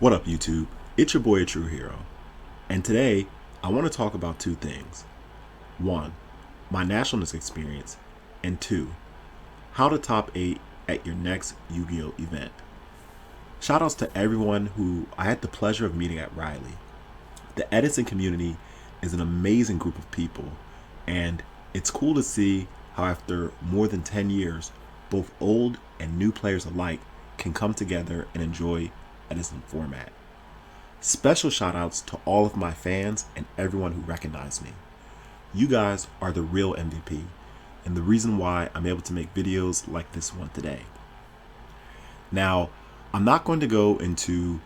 What up, YouTube? It's your boy, ATrueHero, and today I want to talk about two things. One, my nationalness experience, and two, how to top 8 at your next Yu-Gi-Oh! Event. Shoutouts to everyone who I had the pleasure of meeting at Riley. The Edison community is an amazing group of people, and it's cool to see how after more than 10 years, both old and new players alike can come together and enjoy Edison format. Special shoutouts to all of my fans and everyone who recognized me. You guys are the real MVP and the reason why I'm able to make videos like this one today. Now, I'm not going to go into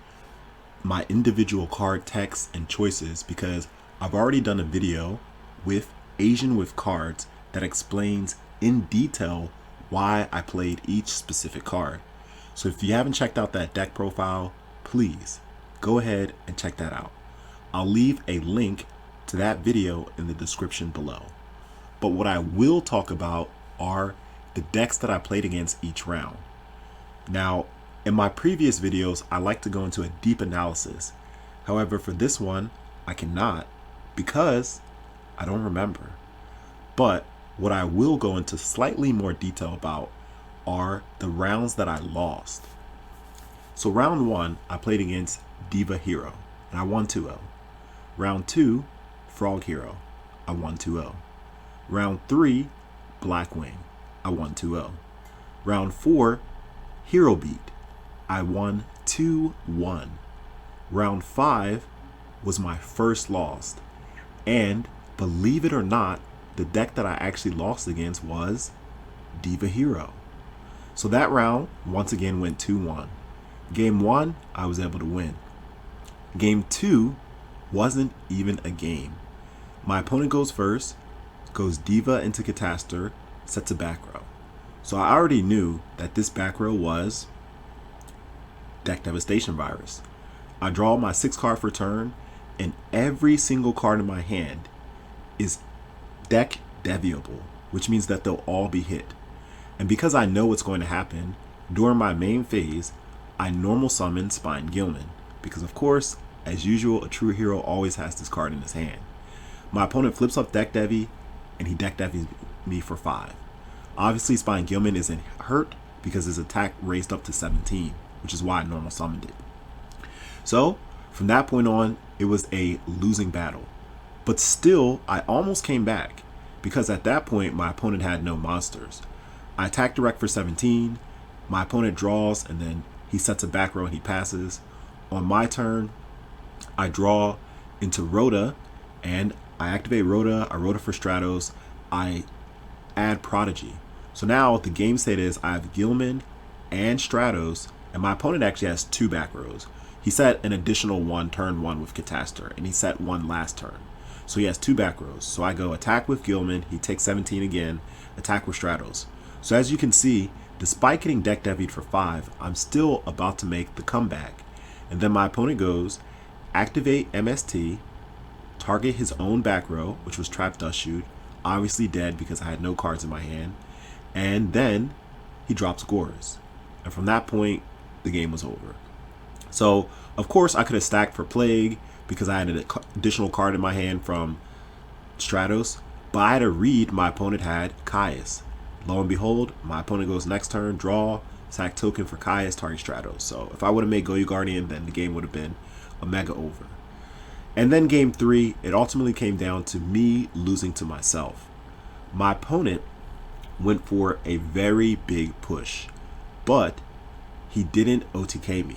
my individual card texts and choices because I've already done a video with Asian with cards that explains in detail why I played each specific card. So if you haven't checked out that deck profile, please go ahead and check that out. I'll leave a link to that video in the description below. But what I will talk about are the decks that I played against each round. Now, in my previous videos, I like to go into a deep analysis. However, for this one, I cannot because I don't remember. But what I will go into slightly more detail about are the rounds that I lost. So round 1, I played against Diva Hero, and I won 2-0. Round 2, Frog Hero, I won 2-0. Round 3, Blackwing, I won 2-0. Round 4, Hero Beat, I won 2-1. Round 5 was my first loss, and believe it or not, the deck that I actually lost against was Diva Hero. So that round, once again, went 2-1. Game 1, I was able to win. Game 2 wasn't even a game. My opponent goes first, goes Diva into Catastor, sets a back row. So I already knew that this back row was Deck Devastation Virus. I draw my 6 card for turn, and every single card in my hand is deck deviable, which means that they'll all be hit. And because I know what's going to happen, during my main phase, I normal summon Spine Gilman, because of course, as usual, ATrueHero always has this card in his hand. My opponent flips up Deck Devi, and he Deck Devis me for 5. Obviously, Spine Gilman isn't hurt because his attack raised up to 17, which is why I normal summoned it. So, from that point on, it was a losing battle. But still, I almost came back, because at that point, my opponent had no monsters. I attack direct for 17, my opponent draws, and then he sets a back row and he passes. On my turn, I draw into Rhoda, and I activate Rhoda, I Rhoda for Stratos, I add Prodigy. So now the game state is I have Gilman and Stratos, and my opponent actually has 2 back rows. He set an additional 1 turn 1 with Catastor, and he set 1 last turn. So he has 2 back rows. So I go attack with Gilman, he takes 17 again, attack with Stratos. So as you can see, despite getting deck devied for 5, I'm still about to make the comeback. And then my opponent goes, activate MST, target his own back row, which was Trap Dust Shoot, obviously dead because I had no cards in my hand, and then he drops Gores. And from that point, the game was over. So, of course, I could have stacked for Plague because I had an additional card in my hand from Stratos, but I had to read my opponent had Caius. Lo and behold, my opponent goes next turn, draw, sack token for Caius, target Stratos. So if I would have made Goyu Guardian, then the game would have been a mega over. And then game 3, it ultimately came down to me losing to myself. My opponent went for a very big push, but he didn't OTK me.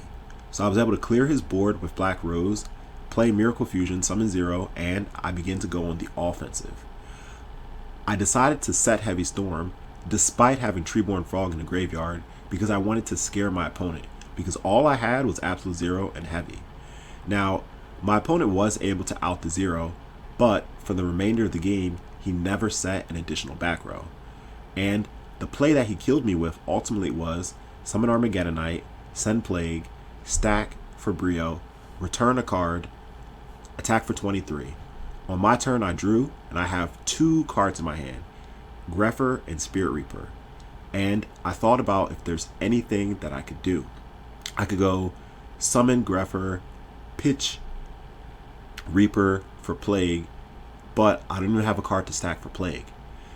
So I was able to clear his board with Black Rose, play Miracle Fusion, summon 0, and I begin to go on the offensive. I decided to set Heavy Storm despite having Treeborn Frog in the graveyard because I wanted to scare my opponent because all I had was Absolute Zero and Heavy. Now, my opponent was able to out the 0, but for the remainder of the game, he never set an additional back row. And the play that he killed me with ultimately was Summon Armageddonite, send Plague, stack for Brio, return a card, attack for 23. On my turn, I drew, and I have 2 cards in my hand, Grepher and Spirit Reaper. And I thought about if there's anything that I could do. I could go Summon Grepher, pitch Reaper for Plague, but I didn't even have a card to stack for Plague.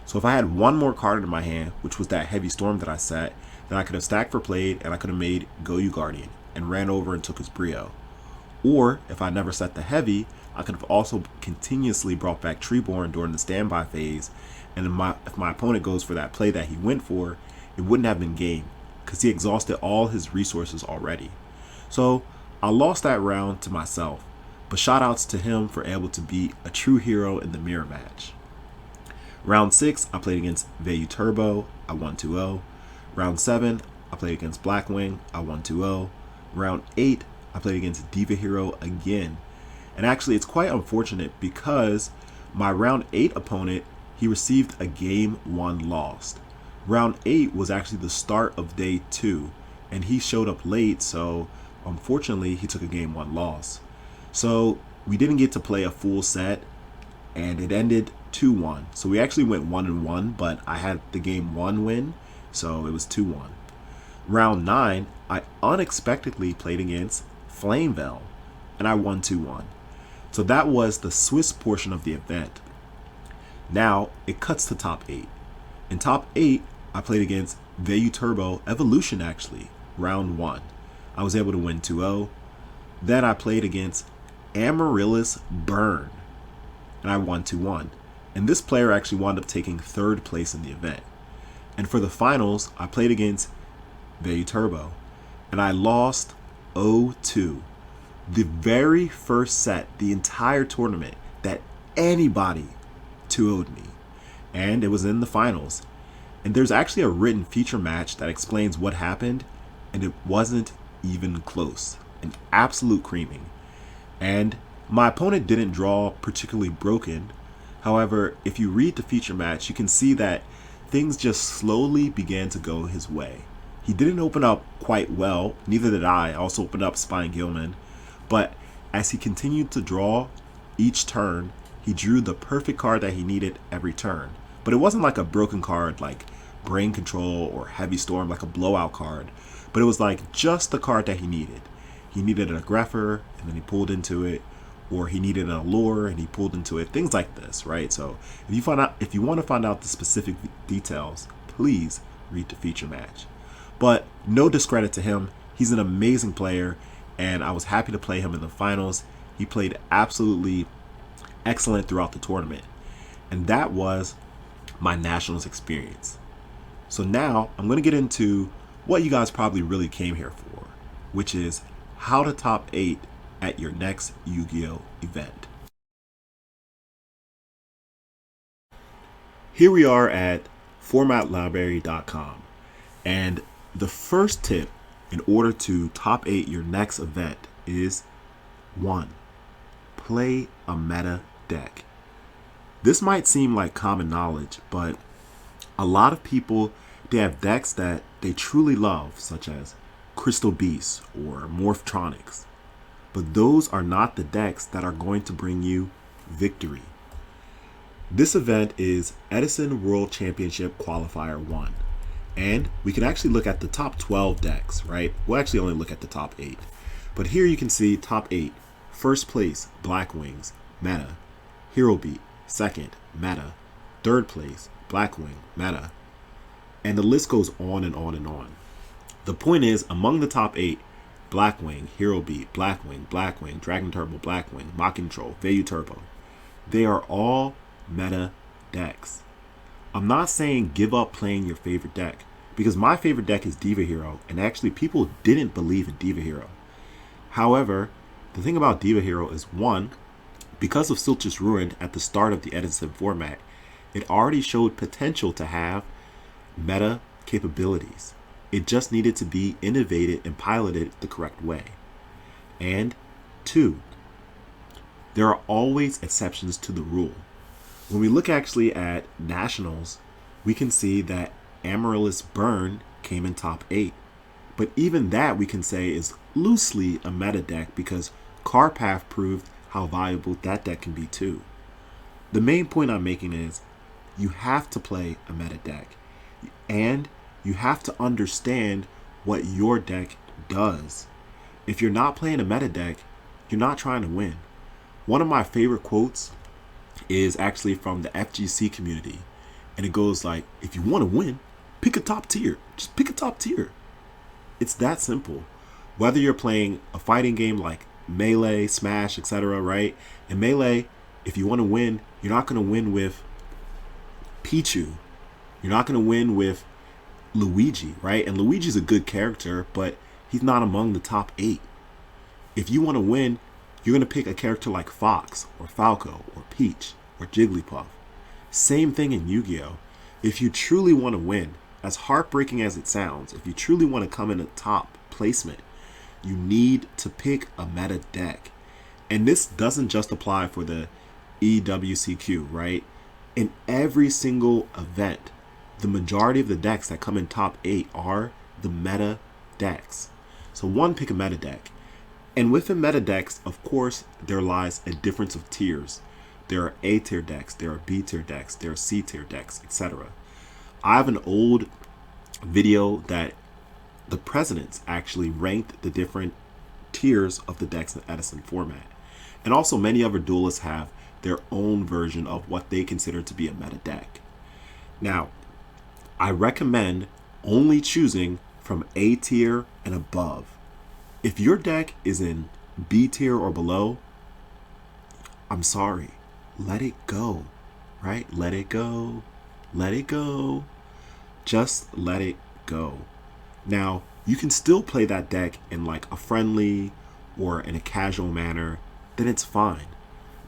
So if I had one more card in my hand, which was that Heavy Storm that I set, then I could have stacked for Plague and I could have made Go You Guardian and ran over and took his Brio. Or if I never set the Heavy, I could have also continuously brought back Treeborn during the standby phase, and if my opponent goes for that play that he went for, it wouldn't have been game because he exhausted all his resources already. So I lost that round to myself, but shoutouts to him for able to beat a true hero in the mirror match. Round 6, I played against Vayu Turbo, I won 2-0. Round 7, I played against Blackwing, I won 2-0. Round 8, I played against Diva Hero again. And actually, it's quite unfortunate because my round 8 opponent, he received a game 1 lost. Round 8 was actually the start of day 2, and he showed up late, so unfortunately, he took a game 1 loss. So we didn't get to play a full set, and it ended 2-1. So we actually went 1-1, but I had the game 1 win, so it was 2-1. Round 9, I unexpectedly played against Flamevel, and I won 2-1. So that was the Swiss portion of the event. Now it cuts to top 8. In top 8, I played against Vayu Turbo Evolution actually, round 1. I was able to win 2-0. Then I played against Amaryllis Burn, and I won 2-1. And this player actually wound up taking 3rd place in the event. And for the finals, I played against Vayu Turbo, and I lost 0-2. The very first set, the entire tournament, that anybody 2-0'd me. And it was in the finals. And there's actually a written feature match that explains what happened, and it wasn't even close. An absolute creaming. And my opponent didn't draw particularly broken. However, if you read the feature match, you can see that things just slowly began to go his way. He didn't open up quite well, neither did I. I also opened up Spine Gilman. But as he continued to draw each turn, he drew the perfect card that he needed every turn. But it wasn't like a broken card like Brain Control or Heavy Storm, like a blowout card. But it was like just the card that he needed. He needed a Grepher, and then he pulled into it. Or he needed an Allure, and he pulled into it. Things like this, right? So if you want to find out the specific details, please read the feature match. But no discredit to him. He's an amazing player, and I was happy to play him in the finals. He played absolutely excellent throughout the tournament. And that was my Nationals experience. So now I'm going to get into what you guys probably really came here for, which is how to top 8 at your next Yu-Gi-Oh! Event. Here we are at formatlibrary.com, and the first tip in order to top 8 your next event is 1. Play a meta deck. This might seem like common knowledge, but a lot of people, they have decks that they truly love, such as Crystal Beasts or Morphtronics. But those are not the decks that are going to bring you victory. This event is Edison World Championship Qualifier 1. And we can actually look at the top 12 decks, right? We'll actually only look at the top 8. But here you can see top 8. First place, Blackwings, meta. Hero Beat, second, meta. Third place, Blackwing, meta. And the list goes on and on and on. The point is, among the top 8, Blackwing, Hero Beat, Blackwing, Dragon Turbo, Blackwing, Mach Control, Vayu Turbo. They are all meta decks. I'm not saying give up playing your favorite deck, because my favorite deck is Diva Hero, and actually people didn't believe in Diva Hero. However, the thing about Diva Hero is, 1, because of Silchus Ruined at the start of the Edison format, it already showed potential to have meta capabilities. It just needed to be innovated and piloted the correct way. And 2, there are always exceptions to the rule. When we look actually at Nationals, we can see that Amaryllis Burn came in top 8. But even that we can say is loosely a meta deck because Carpath proved how valuable that deck can be too. The main point I'm making is you have to play a meta deck. And you have to understand what your deck does. If you're not playing a meta deck, you're not trying to win. One of my favorite quotes is actually from the FGC community. And it goes like, if you want to win, pick a top tier. Just pick a top tier. It's that simple. Whether you're playing a fighting game like Melee, Smash, etc., right? In Melee, if you want to win, you're not going to win with Pichu. You're not going to win with Luigi, right? And Luigi's a good character, but he's not among the top 8. If you want to win, you're going to pick a character like Fox or Falco or Peach or Jigglypuff. Same thing in Yu-Gi-Oh! If you truly want to win, as heartbreaking as it sounds, if you truly want to come in a top placement, you need to pick a meta deck. And this doesn't just apply for the EWCQ, right? In every single event, the majority of the decks that come in top 8 are the meta decks. So one, pick a meta deck. And within meta decks, of course, there lies a difference of tiers. There are A tier decks, there are B tier decks, there are C tier decks, etc. I have an old video that the presidents actually ranked the different tiers of the decks in the Edison format. And also many other duelists have their own version of what they consider to be a meta deck. Now, I recommend only choosing from A tier and above. If your deck is in B tier or below, I'm sorry, let it go, right? Let it go, let it go, just let it go. Now, you can still play that deck in like a friendly or in a casual manner, then it's fine.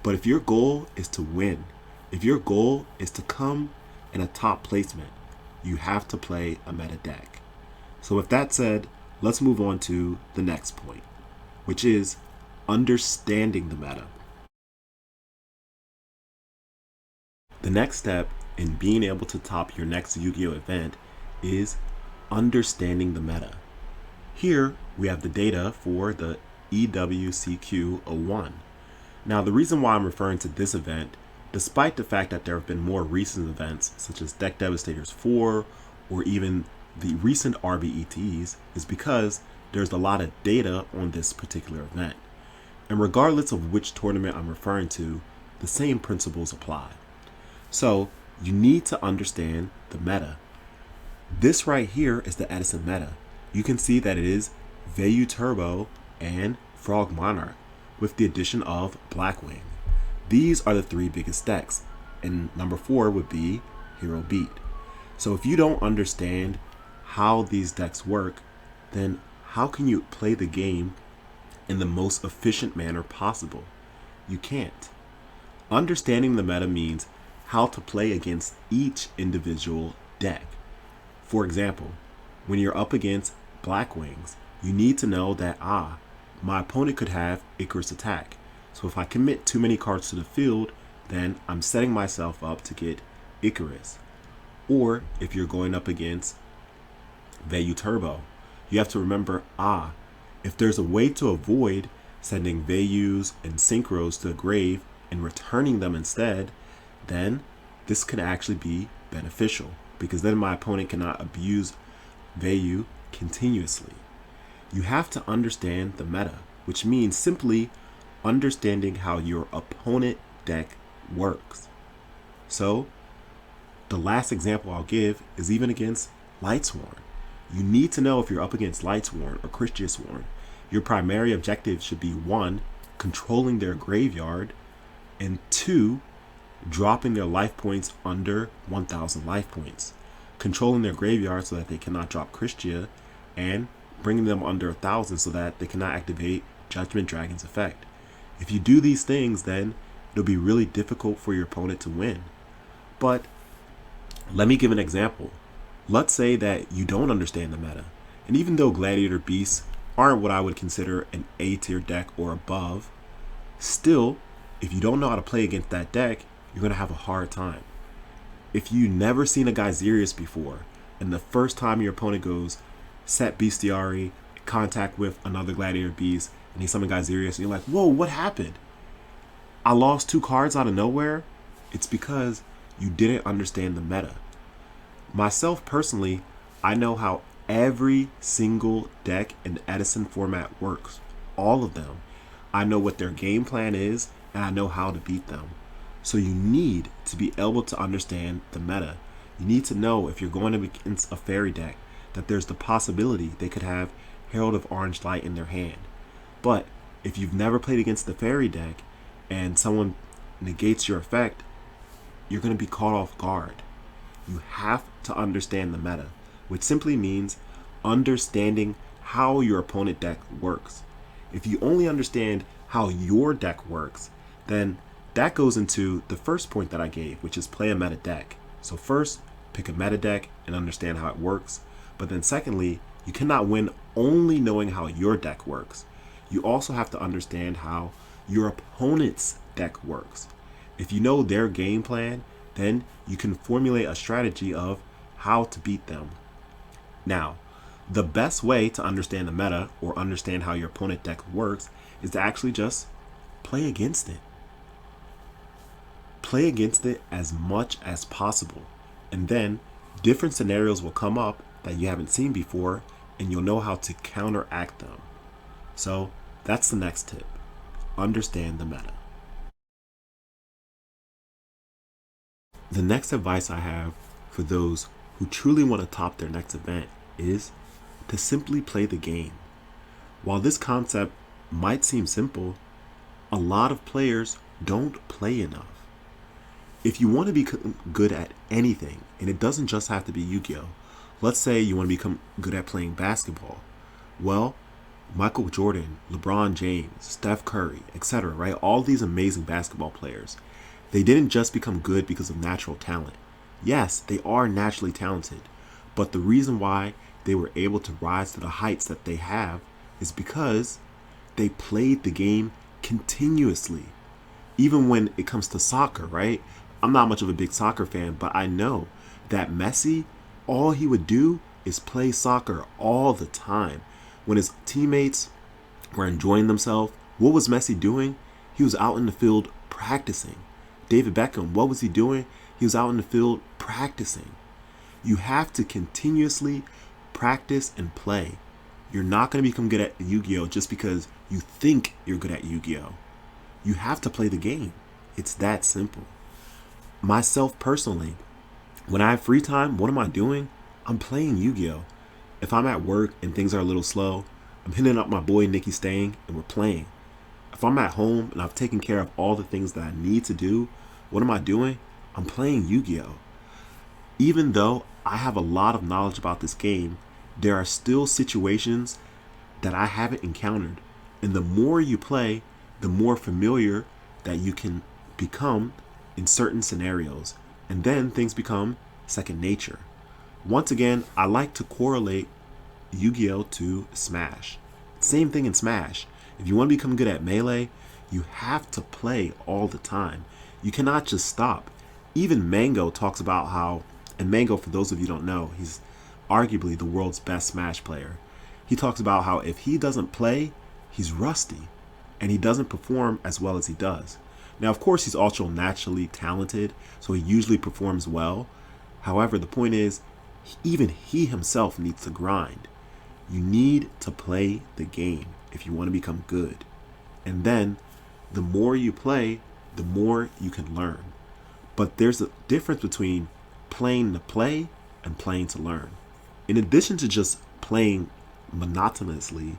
But if your goal is to win, if your goal is to come in a top placement, you have to play a meta deck. So with that said, let's move on to the next point, which is understanding the meta. The next step in being able to top your next Yu-Gi-Oh! Event is understanding the meta. Here we have the data for the EWCQ01. Now, the reason why I'm referring to this event, despite the fact that there have been more recent events such as Deck Devastators 4 or even the recent RBETs, is because there's a lot of data on this particular event. And regardless of which tournament I'm referring to, the same principles apply. So you need to understand the meta. This right here is the Edison meta. You can see that it is Vayu Turbo and Frog Monarch with the addition of Blackwing. These are the 3 biggest decks, and number 4 would be Hero Beat. So if you don't understand how these decks work, then how can you play the game in the most efficient manner possible? You can't. Understanding the meta means how to play against each individual deck. For example, when you're up against Blackwings, you need to know that, my opponent could have Icarus attack. So if I commit too many cards to the field, then I'm setting myself up to get Icarus. Or if you're going up against Vayu Turbo, you have to remember, if there's a way to avoid sending Vayus and Synchros to the grave and returning them instead, then this could actually be beneficial, because then my opponent cannot abuse Vayu continuously. You have to understand the meta, which means simply understanding how your opponent deck works. So the last example I'll give is even against Lightsworn. You need to know if you're up against Lightsworn or Christiasworn, your primary objective should be 1, controlling their graveyard, and 2, dropping their life points under 1,000 life points, controlling their graveyard so that they cannot drop Christia, and bringing them under 1,000 so that they cannot activate Judgment Dragon's effect. If you do these things, then it'll be really difficult for your opponent to win. But let me give an example. Let's say that you don't understand the meta, and even though Gladiator Beasts aren't what I would consider an A tier deck or above, still, if you don't know how to play against that deck, you're going to have a hard time. If you've never seen a Geyserius before, and the first time your opponent goes set Bestiari, contact with another Gladiator Beast, and he summons Geyserius, and you're like, whoa, what happened? I lost 2 cards out of nowhere? It's because you didn't understand the meta. Myself personally, I know how every single deck in the Edison format works all of them. I know what their game plan is, and I know how to beat them. So you need to be able to understand the meta. You need to know if you're going against a fairy deck that there's the possibility they could have Herald of Orange Light in their hand. But if you've never played against the fairy deck and someone negates your effect, you're going to be caught off guard. You have to understand the meta, which simply means understanding how your opponent deck works. If you only understand how your deck works, then that goes into the first point that I gave, which is play a meta deck. So first, pick a meta deck and understand how it works. But then secondly, you cannot win only knowing how your deck works. You also have to understand how your opponent's deck works. If you know their game plan, then you can formulate a strategy of how to beat them. Now, the best way to understand the meta or understand how your opponent deck works is to actually just play against it. Play against it as much as possible. And then different scenarios will come up that you haven't seen before, and you'll know how to counteract them. So that's the next tip. Understand the meta. The next advice I have for those who truly want to top their next event is to simply play the game. While this concept might seem simple, a lot of players don't play enough. If you want to become good at anything, and it doesn't just have to be Yu-Gi-Oh! Let's say you want to become good at playing basketball. Well, Michael Jordan, LeBron James, Steph Curry, etc., right? All these amazing basketball players, they didn't just become good because of natural talent. Yes, they are naturally talented, but the reason why they were able to rise to the heights that they have is because they played the game continuously. Even when it comes to soccer, right? I'm not much of a big soccer fan, but I know that Messi, all he would do is play soccer all the time. When his teammates were enjoying themselves, what was Messi doing? He was out in the field practicing. David Beckham, what was he doing? He was out in the field practicing. You have to continuously practice and play. You're not going to become good at Yu-Gi-Oh! Just because you think you're good at Yu-Gi-Oh! You have to play the game. It's that simple. Myself personally, when I have free time, what am I doing? I'm playing Yu-Gi-Oh! If I'm at work and things are a little slow, I'm hitting up my boy Nikki Stang and we're playing. If I'm at home and I've taken care of all the things that I need to do, what am I doing? I'm playing Yu-Gi-Oh! Even though I have a lot of knowledge about this game, there are still situations that I haven't encountered. And the more you play, the more familiar that you can become in certain scenarios. And then things become second nature. Once again, I like to correlate Yu-Gi-Oh! To Smash. Same thing in Smash. If you want to become good at Melee, you have to play all the time. You cannot just stop. Even Mango talks about how, and Mango, for those of you who don't know, he's arguably the world's best Smash player. He talks about how if he doesn't play, he's rusty and he doesn't perform as well as he does. Now, of course, he's also naturally talented, so he usually performs well. However, the point is, even he himself needs to grind. You need to play the game if you want to become good. And then, the more you play, the more you can learn. But there's a difference between playing to play and playing to learn. In addition to just playing monotonously,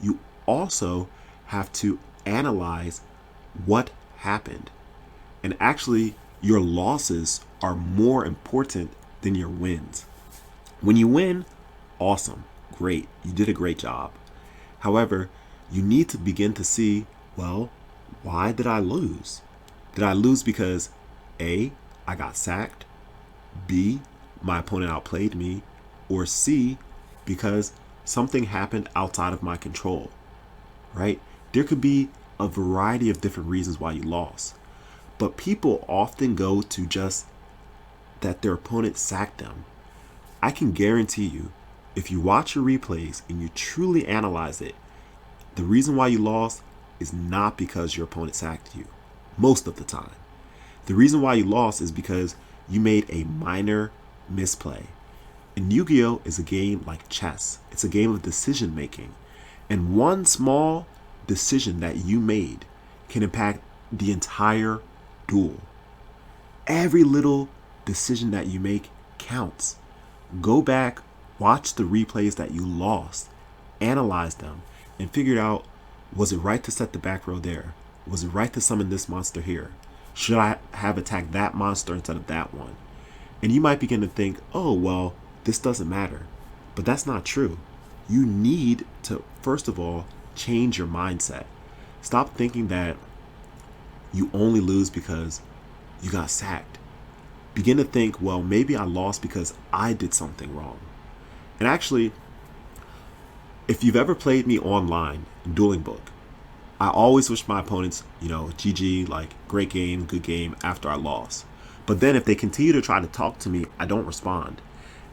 you also have to analyze what happened. And actually, your losses are more important than your wins. When you win, awesome, great, you did a great job. However, you need to begin to see, well, why did I lose? Did I lose because A, I got sacked, B, my opponent outplayed me, or C, because something happened outside of my control, right? There could be a variety of different reasons why you lost, but people often go to just that their opponent sacked them. I can guarantee you, if you watch your replays and you truly analyze it, the reason why you lost is not because your opponent sacked you, most of the time. The reason why you lost is because you made a minor misplay. And Yu-Gi-Oh! Is a game like chess. It's a game of decision making. And one small decision that you made can impact the entire duel. Every little decision that you make counts. Go back, watch the replays that you lost, analyze them, and figure out, was it right to set the back row there? Was it right to summon this monster here? Should I have attacked that monster instead of that one? And you might begin to think, oh, well, this doesn't matter. But that's not true. You need to, first of all, change your mindset. Stop thinking that you only lose because you got sacked. Begin to think, well, maybe I lost because I did something wrong. And actually, if you've ever played me online in Dueling Book, I always wish my opponents, GG, like great game, good game after I lost. But then if they continue to try to talk to me, I don't respond.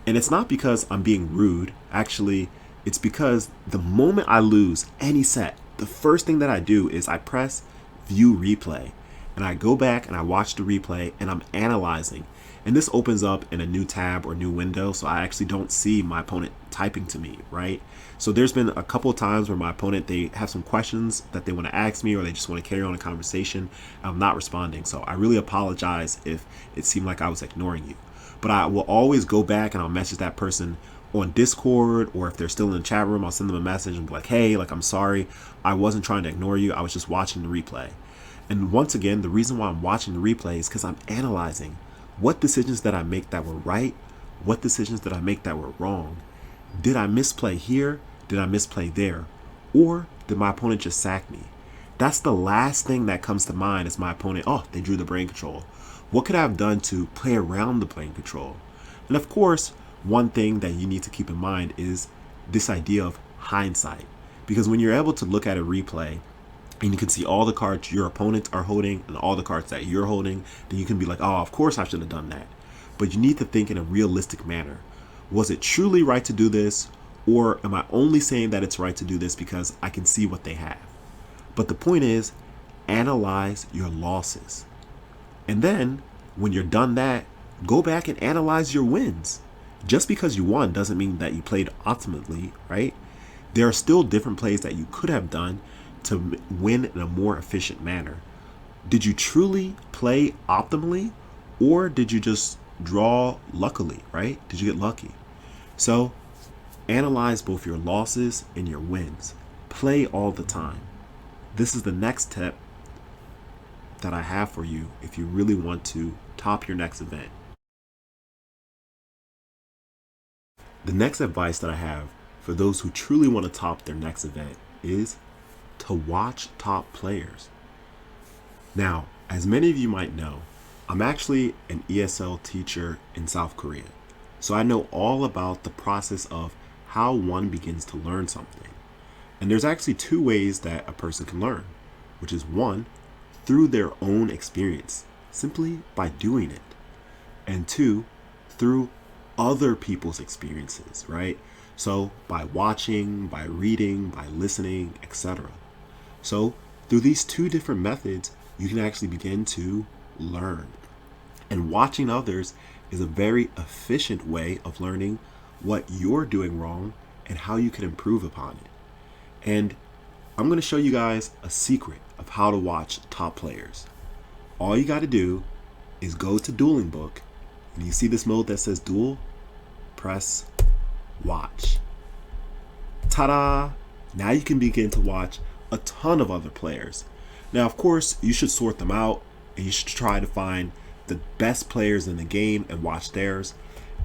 And it's not because I'm being rude. Actually, it's because the moment I lose any set, the first thing that I do is I press view replay. And I go back and I watch the replay and I'm analyzing. And this opens up in a new tab or new window, so I actually don't see my opponent typing to me, right? So there's been a couple of times where my opponent, they have some questions that they want to ask me or they just want to carry on a conversation. I'm not responding. So I really apologize if it seemed like I was ignoring you. But I will always go back and I'll message that person on Discord, or if they're still in the chat room, I'll send them a message and be like, hey, I'm sorry. I wasn't trying to ignore you. I was just watching the replay. And once again, the reason why I'm watching the replay is because I'm analyzing what decisions did I make that were right? What decisions did I make that were wrong? Did I misplay here? Did I misplay there? Or did my opponent just sack me? That's the last thing that comes to mind is my opponent, oh, they drew the brain control. What could I have done to play around the brain control? And of course, one thing that you need to keep in mind is this idea of hindsight. Because when you're able to look at a replay and you can see all the cards your opponents are holding and all the cards that you're holding, then you can be like, oh, of course I should have done that. But you need to think in a realistic manner. Was it truly right to do this? Or am I only saying that it's right to do this because I can see what they have? But the point is, analyze your losses. And then when you're done that, go back and analyze your wins. Just because you won doesn't mean that you played optimally, right? There are still different plays that you could have done to win in a more efficient manner. Did you truly play optimally, or did you just draw luckily, right? Did you get lucky? So analyze both your losses and your wins. Play all the time. This is the next tip that I have for you if you really want to top your next event. The next advice that I have for those who truly want to top their next event is to watch top players. Now, as many of you might know, I'm actually an ESL teacher in South Korea. So I know all about the process of how one begins to learn something. And there's actually two ways that a person can learn, which is one, through their own experience, simply by doing it. And two, through other people's experiences, right? So by watching, by reading, by listening, etc. So through these two different methods, you can actually begin to learn. And watching others is a very efficient way of learning what you're doing wrong and how you can improve upon it. And I'm going to show you guys a secret of how to watch top players. All you got to do is go to Dueling Book, and you see this mode that says Duel, press watch. Ta-da! Now you can begin to watch a ton of other players. Now, of course, you should sort them out, and you should try to find the best players in the game and watch theirs.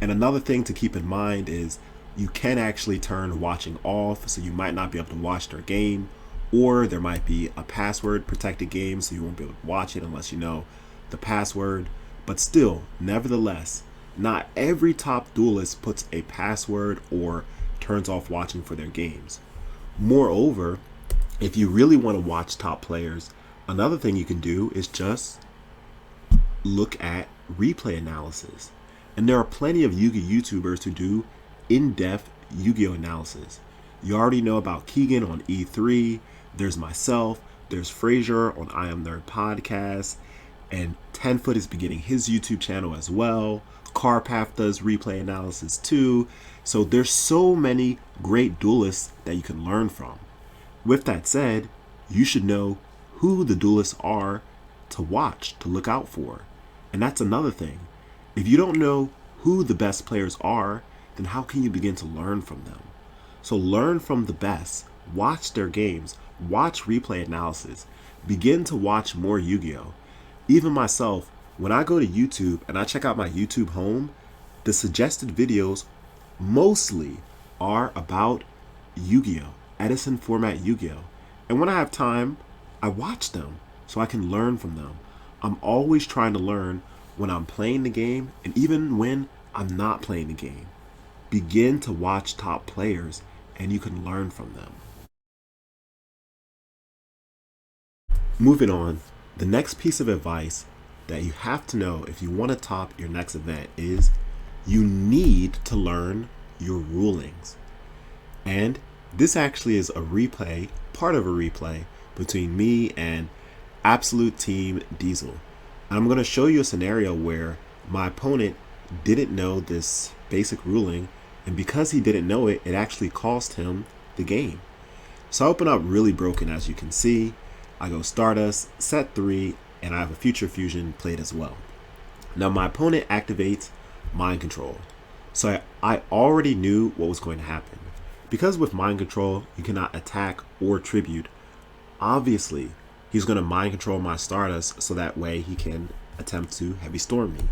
And another thing to keep in mind is you can actually turn watching off, so you might not be able to watch their game, or there might be a password protected game, so you won't be able to watch it unless you know the password. But still, nevertheless, not every top duelist puts a password or turns off watching for their games. Moreover, if you really want to watch top players, another thing you can do is just look at replay analysis. And there are plenty of Yu-Gi-Oh YouTubers who do in-depth Yu-Gi-Oh analysis. You already know about Keegan on E3, there's myself, there's Frazier on I Am Nerd Podcast, and 10foot is beginning his YouTube channel as well. Carpath does replay analysis too. So there's so many great duelists that you can learn from. With that said, you should know who the duelists are to watch, to look out for. And that's another thing. If you don't know who the best players are, then how can you begin to learn from them? So learn from the best, watch their games, watch replay analysis, begin to watch more Yu-Gi-Oh! Even myself, when I go to YouTube and I check out my YouTube home, the suggested videos mostly are about Yu-Gi-Oh! Edison format Yu-Gi-Oh! And when I have time, I watch them so I can learn from them. I'm always trying to learn when I'm playing the game and even when I'm not playing the game. Begin to watch top players and you can learn from them. Moving on, the next piece of advice that you have to know if you want to top your next event is you need to learn your rulings. And this actually is a replay, part of a replay between me and Absolute Team Diesel. And I'm going to show you a scenario where my opponent didn't know this basic ruling, and because he didn't know it, it actually cost him the game. So I open up really broken, as you can see. I go Stardust, set 3, and I have a Future Fusion played as well. Now my opponent activates Mind Control. So I already knew what was going to happen. Because with Mind Control, you cannot attack or tribute, obviously he's going to Mind Control my Stardust so that way he can attempt to Heavy Storm me.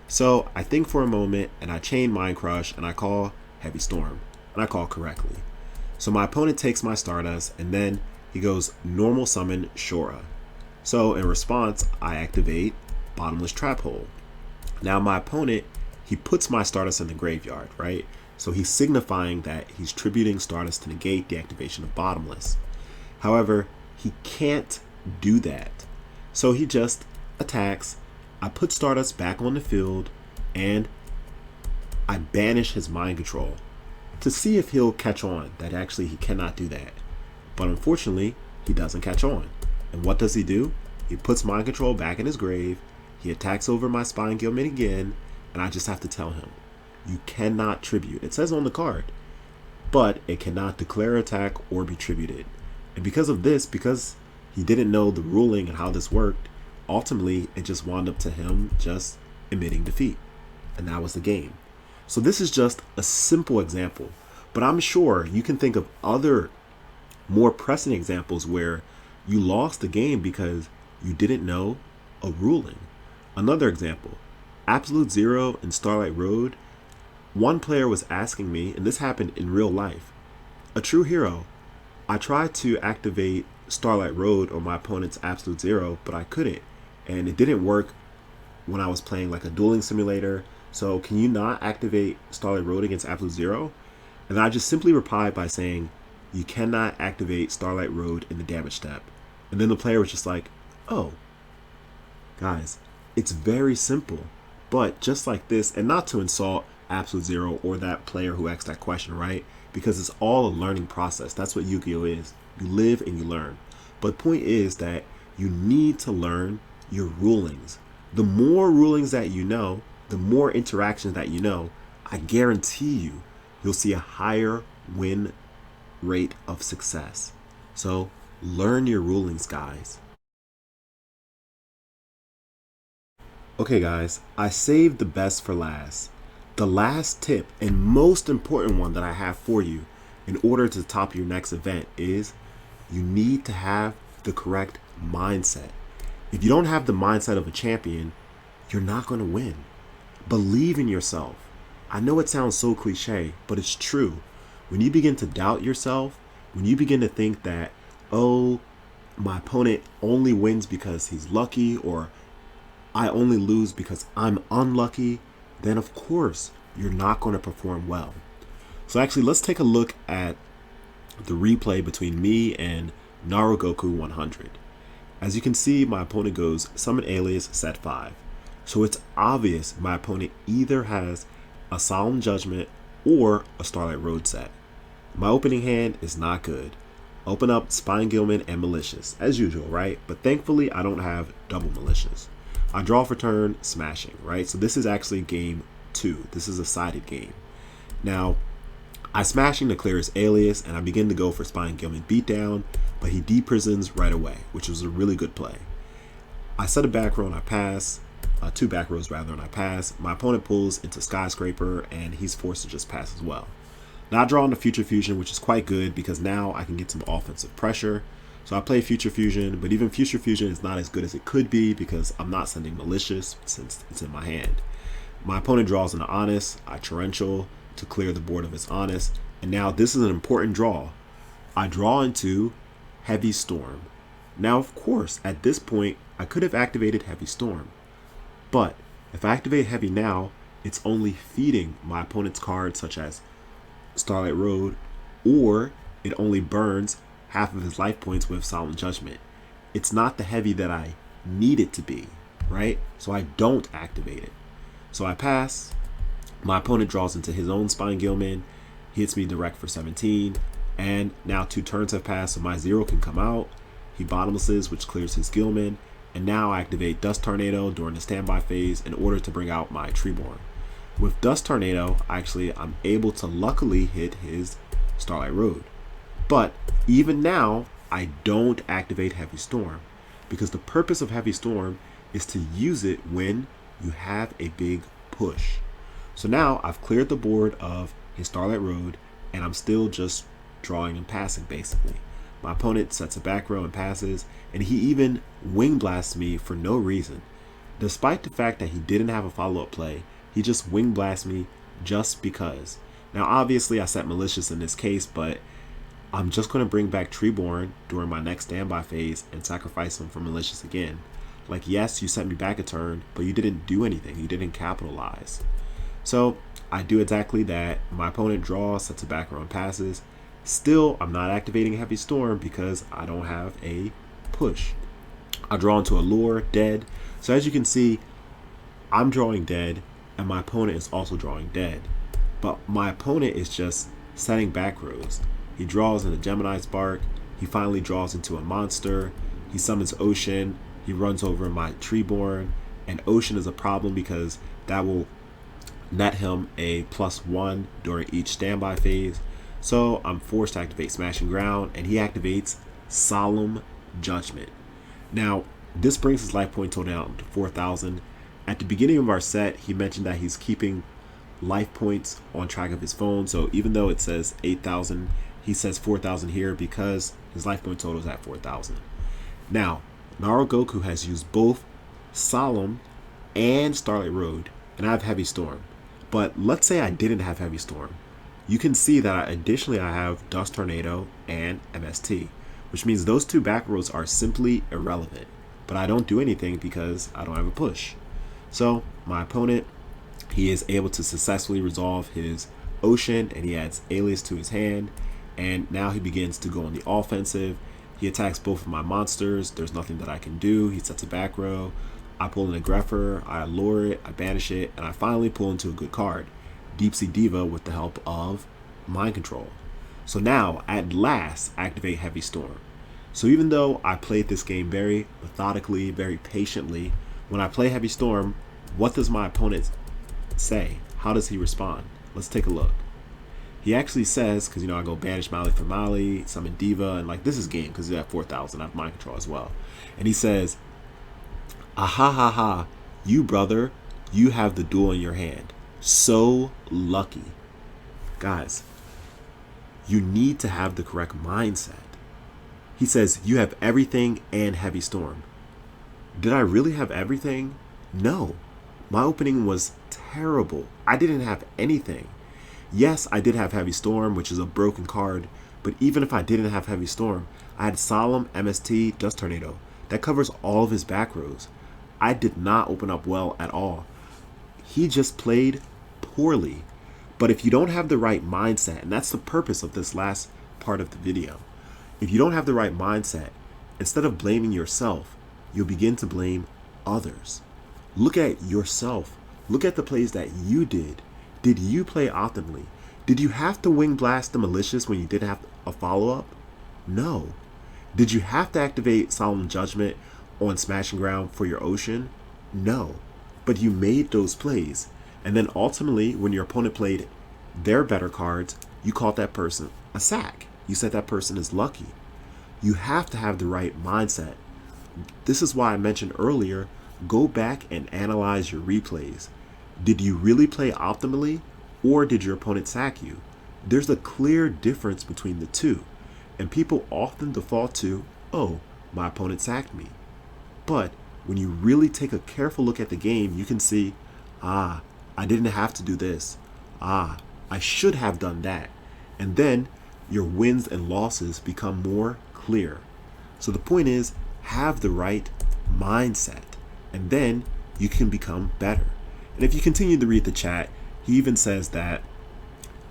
So I think for a moment and I chain Mind Crush and I call Heavy Storm, and I call correctly. So my opponent takes my Stardust and then he goes normal summon Shora. So in response, I activate Bottomless Trap Hole. Now my opponent, he puts my Stardust in the graveyard, right? So he's signifying that he's tributing Stardust to negate the activation of Bottomless. However, he can't do that. So he just attacks. I put Stardust back on the field and I banish his Mind Control to see if he'll catch on that actually he cannot do that. But unfortunately, he doesn't catch on. And what does he do? He puts Mind Control back in his grave. He attacks over my Spine Gilman again, and I just have to tell him, you cannot tribute. It says on the card, but it cannot declare attack or be tributed. And because of this, because he didn't know the ruling and how this worked, ultimately it just wound up to him just admitting defeat. And that was the game. So this is just a simple example, but I'm sure you can think of other more pressing examples where you lost the game because you didn't know a ruling. Another example, Absolute Zero and Starlight Road. One player was asking me, and this happened in real life, ATrueHero, I tried to activate Starlight Road on my opponent's Absolute Zero, but I couldn't. And it didn't work when I was playing like a dueling simulator. So can you not activate Starlight Road against Absolute Zero? And I just simply replied by saying, you cannot activate Starlight Road in the damage step. And then the player was just like, oh, guys, it's very simple. But just like this, and not to insult Absolute Zero or that player who asked that question, right? Because it's all a learning process. That's what Yu-Gi-Oh! Is. You live and you learn. But the point is that you need to learn your rulings. The more rulings that you know, the more interactions that you know, I guarantee you'll see a higher win rate of success. So learn your rulings, guys. Okay guys, I saved the best for last. The last tip and most important one that I have for you in order to top your next event is you need to have the correct mindset. If you don't have the mindset of a champion, you're not going to win. Believe in yourself. I know it sounds so cliche, but it's true. When you begin to doubt yourself, when you begin to think that, oh, my opponent only wins because he's lucky, or I only lose because I'm unlucky, then of course you're not going to perform well. So actually, let's take a look at the replay between me and Narugoku 100. As you can see, my opponent goes Summon Alias set 5. So it's obvious my opponent either has a Solemn Judgment or a Starlight Road set. My opening hand is not good. Open up Spine Gilman and Malicious, as usual, right? But thankfully, I don't have double Malicious. I draw for turn, smashing, right? So this is actually game 2. This is a sided game. Now, I smashing to clear his Alias, and I begin to go for Spine Gilman beatdown. but he deprisons right away, which was a really good play. I set a back row and I pass, two back rows rather, and I pass. My opponent pulls into Skyscraper, and he's forced to just pass as well. Now I draw into Future Fusion, which is quite good because now I can get some offensive pressure. So I play Future Fusion, but even Future Fusion is not as good as it could be because I'm not sending Malicious since it's in my hand. My opponent draws into Honest. I Torrential to clear the board of his Honest. And now this is an important draw. I draw into Heavy Storm. Now, of course, at this point, I could have activated Heavy Storm. But if I activate Heavy now, it's only feeding my opponent's cards such as Starlight Road, or it only burns half of his life points with Solemn Judgment. It's not the Heavy that I need it to be, right? So I don't activate it. So I pass. My opponent draws into his own Spine Gilman. He hits me direct for 17. And now 2 turns have passed, so my 0 can come out. He bottomlesses, which clears his Gilman. And now I activate Dust Tornado during the standby phase in order to bring out my Treeborn. With Dust Tornado, I'm able to luckily hit his Starlight Road. But even now, I don't activate Heavy Storm because the purpose of Heavy Storm is to use it when you have a big push. So now I've cleared the board of his Starlight Road and I'm still just drawing and passing basically. My opponent sets a back row and passes, and he even wing blasts me for no reason. Despite the fact that he didn't have a follow-up play, he just wing blasts me just because. Now obviously I set Malicious in this case, but I'm just going to bring back Treeborn during my next standby phase and sacrifice him for Malicious again. Like, yes, you set me back a turn, but you didn't do anything. You didn't capitalize. So I do exactly that. My opponent draws, sets a back row and passes. Still, I'm not activating Heavy Storm because I don't have a push. I draw into Allure, dead. So as you can see, I'm drawing dead and my opponent is also drawing dead. But my opponent is just setting back rows. He draws into Gemini Spark. He finally draws into a monster. He summons Ocean. He runs over my Treeborn. And Ocean is a problem because that will net him a +1 during each standby phase. So I'm forced to activate Smashing Ground, and he activates Solemn Judgment. Now, this brings his life point total down to 4,000. At the beginning of our set, he mentioned that he's keeping life points on track of his phone. So even though it says 8,000, he says 4,000 here because his life point total is at 4,000. Now, Narugoku has used both Solemn and Starlight Road, and I have Heavy Storm. But let's say I didn't have Heavy Storm. You can see that additionally I have Dust Tornado and MST, which means those 2 back rows are simply irrelevant. But I don't do anything because I don't have a push. So my opponent, he is able to successfully resolve his Ocean, and he adds Alias to his hand. And now he begins to go on the offensive. He attacks both of my monsters. There's nothing that I can do. He sets a back row. I pull an Aggressor, I allure it, I banish it, and I finally pull into a good card, Deep Sea Diva, with the help of Mind Control. So now, at last, activate Heavy Storm. So even though I played this game very methodically, very patiently, when I play Heavy Storm, what does my opponent say? How does he respond? Let's take a look. He actually says, because I go banish Mali for Mali, summon Diva, and like this is game because he's at 4,000. I have Mind Control as well. And he says, "Aha ha ha, you brother, you have the duel in your hand. So lucky." Guys, you need to have the correct mindset. He says, you have everything and Heavy Storm. Did I really have everything? No. My opening was terrible. I didn't have anything. Yes, I did have Heavy Storm, which is a broken card, but even if I didn't have Heavy Storm, I had Solemn, MST, Dust Tornado. That covers all of his back rows. I did not open up well at all. He just played poorly. But if you don't have the right mindset, and that's the purpose of this last part of the video, if you don't have the right mindset, instead of blaming yourself, you'll begin to blame others. Look at yourself. Look at the plays that you did. Did you play optimally? Did you have to wing blast the Malicious when you didn't have a follow-up? No. Did you have to activate Solemn Judgment on Smashing Ground for your Ocean? No. But you made those plays. And then ultimately, when your opponent played their better cards, you called that person a sack. You said that person is lucky. You have to have the right mindset. This is why I mentioned earlier, go back and analyze your replays. Did you really play optimally, or did your opponent sack you? There's a clear difference between the two, and people often default to, oh, my opponent sacked me. But when you really take a careful look at the game, you can see, I didn't have to do this. I should have done that. And then your wins and losses become more clear. So the point is, have the right mindset, and then you can become better. And if you continue to read the chat, he even says that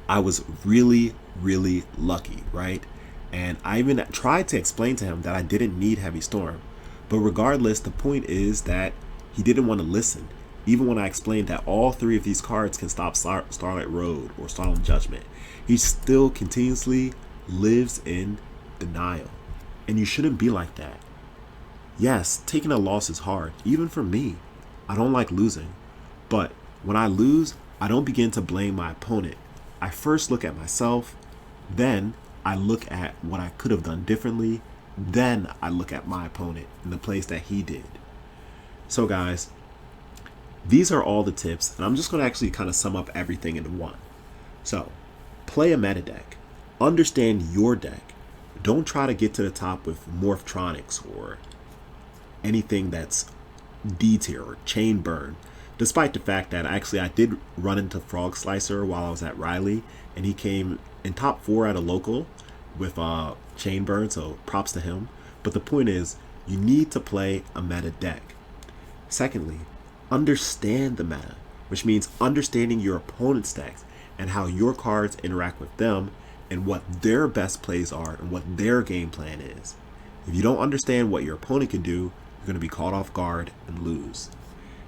I was really, really lucky, right? And I even tried to explain to him that I didn't need Heavy Storm. But regardless, the point is that he didn't want to listen. Even when I explained that all three of these cards can stop Starlight Road or Solemn Judgment, he still continuously lives in denial. And you shouldn't be like that. Yes, taking a loss is hard, even for me. I don't like losing. But when I lose, I don't begin to blame my opponent. I first look at myself, then I look at what I could have done differently, then I look at my opponent in the place that he did. So guys, these are all the tips, and I'm just going to actually kind of sum up everything into one. So, play a meta deck. Understand your deck. Don't try to get to the top with Morphtronics or anything that's D tier or Chain Burn. Despite the fact that actually I did run into Frog Slicer while I was at Riley, and he came in top 4 at a local with Chain Burn, so props to him. But the point is, you need to play a meta deck. Secondly, understand the meta, which means understanding your opponent's decks and how your cards interact with them and what their best plays are and what their game plan is. If you don't understand what your opponent can do, you're going to be caught off guard and lose.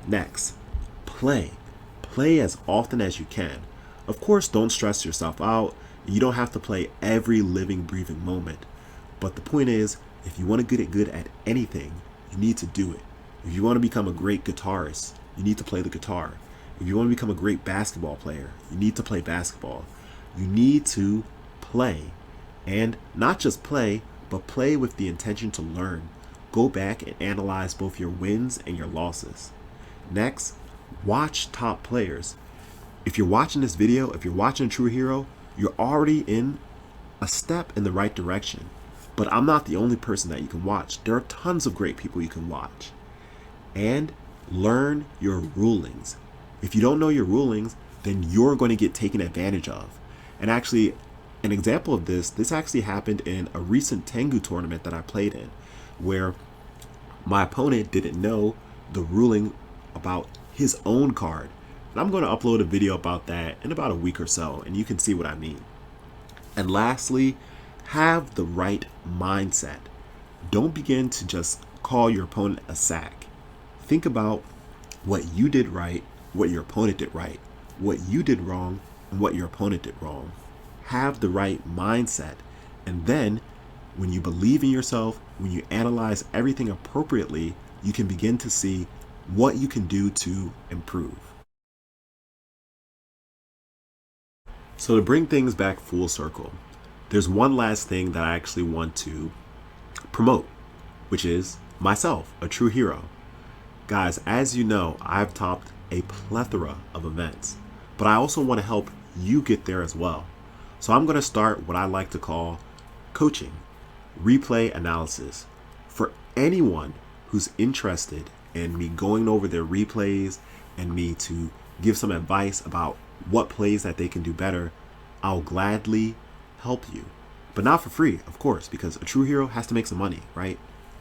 Next, play. Play as often as you can. Of course, don't stress yourself out. You don't have to play every living, breathing moment. But the point is, if you want to get good at anything, you need to do it. If you want to become a great guitarist, you need to play the guitar. If you want to become a great basketball player, you need to play basketball. You need to play. And not just play, but play with the intention to learn. Go back and analyze both your wins and your losses. Next, watch top players. If you're watching this video, if you're watching ATrueHero, you're already in a step in the right direction. But I'm not the only person that you can watch. There are tons of great people you can watch. And learn your rulings. If you don't know your rulings, then you're going to get taken advantage of. And actually, an example of this actually happened in a recent Tengu tournament that I played in, where my opponent didn't know the ruling about his own card. And I'm going to upload a video about that in about a week or so, and you can see what I mean. And lastly, have the right mindset. Don't begin to just call your opponent a sack. Think about what you did right, what your opponent did right, what you did wrong, and what your opponent did wrong. Have the right mindset. And then when you believe in yourself, when you analyze everything appropriately, you can begin to see what you can do to improve. So to bring things back full circle, there's one last thing that I actually want to promote, which is myself, ATrueHero. Guys, as you know, I've topped a plethora of events, but I also want to help you get there as well. So I'm going to start what I like to call coaching, replay analysis. For anyone who's interested in me going over their replays and me to give some advice about what plays that they can do better, I'll gladly help you. But not for free, of course, because ATrueHero has to make some money, right?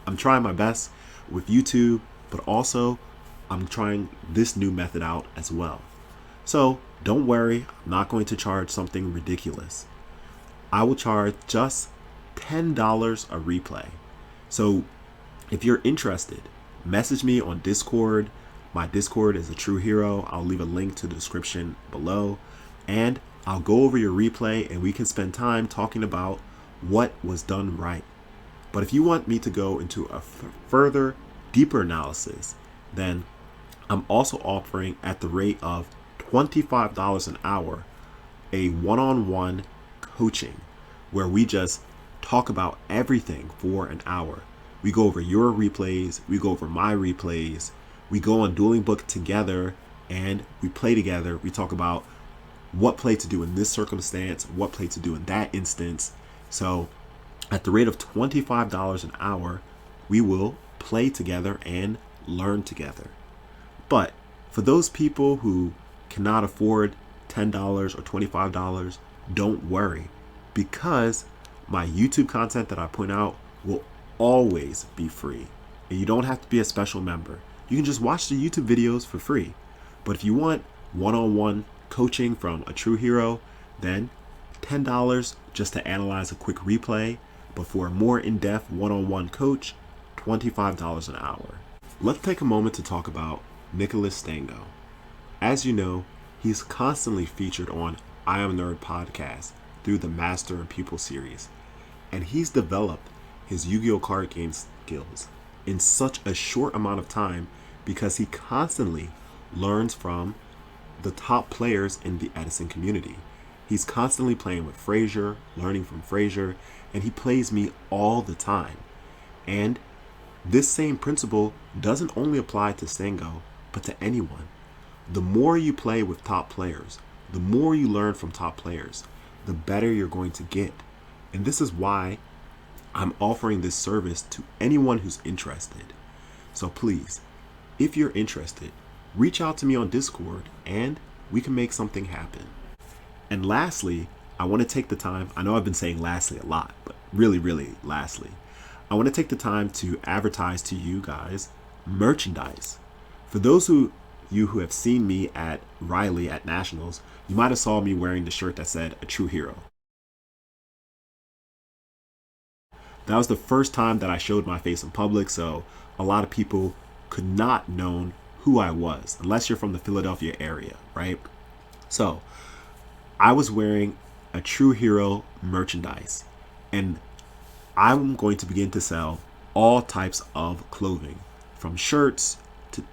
I'm trying my best with YouTube, but also I'm trying this new method out as well. So don't worry, I'm not going to charge something ridiculous. I will charge just $10 a replay. So if you're interested, message me on Discord. My Discord is ATrueHero. I'll leave a link to the description below, and I'll go over your replay and we can spend time talking about what was done right. But if you want me to go into a further, deeper analysis, then I'm also offering, at the rate of $25 an hour, a one-on-one coaching where we just talk about everything for an hour. We go over your replays, we go over my replays, we go on Dueling Book together, and we play together. We talk about what play to do in this circumstance, what play to do in that instance. So at the rate of $25 an hour, we will play together and learn together. But for those people who cannot afford $10 or $25, don't worry, because my YouTube content that I put out will always be free. And you don't have to be a special member. You can just watch the YouTube videos for free. But if you want one-on-one coaching from a true hero, then $10 just to analyze a quick replay. But for a more in-depth one-on-one coach, $25 an hour. Let's take a moment to talk about Nicholas Stango. As you know, he's constantly featured on I Am Nerd podcast through the Master and Pupil series. And he's developed his Yu-Gi-Oh card game skills in such a short amount of time because he constantly learns from the top players in the Edison community. He's constantly playing with Frazier, learning from Frazier, and he plays me all the time. And this same principle doesn't only apply to Stango, but to anyone. The more you play with top players, the more you learn from top players, the better you're going to get. And this is why I'm offering this service to anyone who's interested. So please, if you're interested, reach out to me on Discord and we can make something happen. And lastly, I want to take the time, I know I've been saying lastly a lot, but really lastly, I want to take the time to advertise to you guys merchandise. For those who have seen me at Riley at Nationals, you might have saw me wearing the shirt that said ATrueHero. That was the first time that I showed my face in public, so a lot of people could not know who I was, unless you're from the Philadelphia area, right? So I was wearing ATrueHero merchandise, and I'm going to begin to sell all types of clothing, from shirts to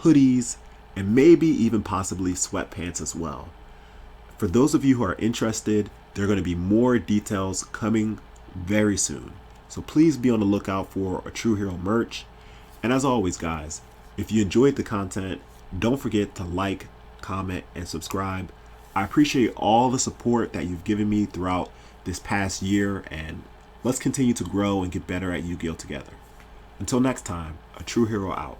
hoodies, and maybe even possibly sweatpants as well. For those of you who are interested, there are going to be more details coming very soon. So please be on the lookout for ATrueHero merch. And as always, guys, if you enjoyed the content, don't forget to like, comment, and subscribe. I appreciate all the support that you've given me throughout this past year, and let's continue to grow and get better at Yu-Gi-Oh together. Until next time, ATrueHero out.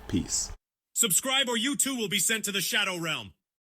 Peace. Subscribe or you too will be sent to the Shadow Realm.